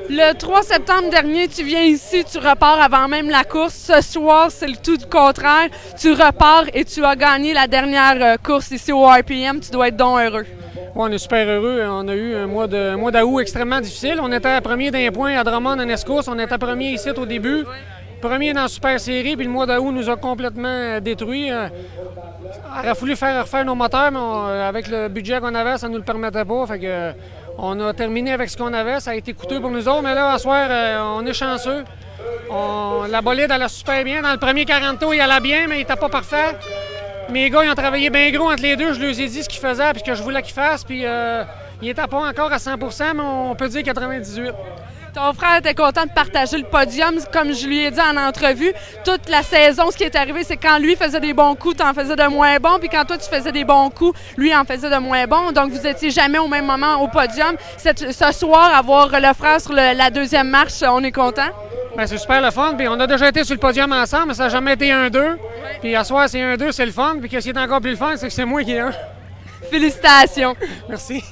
Le 3 septembre dernier, tu viens ici, tu repars avant même la course. Ce soir, c'est le tout du contraire. Tu repars et tu as gagné la dernière course ici au RPM. Tu dois être donc heureux. Oui, on est super heureux. On a eu un mois d'août extrêmement difficile. On était premier d'un point à Drummond en escourse. On était premier ici au début. Premier dans la Super Série, puis le mois d'août nous a complètement détruits. Il aurait fallu refaire nos moteurs, mais avec le budget qu'on avait, ça ne nous le permettait pas. Fait que, on a terminé avec ce qu'on avait. Ça a été coûteux pour nous autres, mais là, à soir, on est chanceux. La bolide allait super bien. Dans le premier 40 tours, il allait bien, mais il n'était pas parfait. Mes gars, ils ont travaillé bien gros entre les deux. Je leur ai dit ce qu'ils faisaient puis ce que je voulais qu'ils fassent. Puis il n'était pas encore à 100 %, mais on peut dire 98 %. Ton frère était content de partager le podium, comme je lui ai dit en entrevue. Toute la saison, ce qui est arrivé, c'est quand lui faisait des bons coups, tu en faisais de moins bons. Puis quand toi, tu faisais des bons coups, lui en faisait de moins bons. Donc, vous n'étiez jamais au même moment au podium. Ce soir, avoir le frère sur la deuxième marche, on est content? Bien, c'est super le fun. Puis on a déjà été sur le podium ensemble, mais ça n'a jamais été 1-2. Puis à soir, c'est 1-2, c'est le fun. Puis ce qui est encore plus le fun, c'est que c'est moi qui ai un. Félicitations. Merci.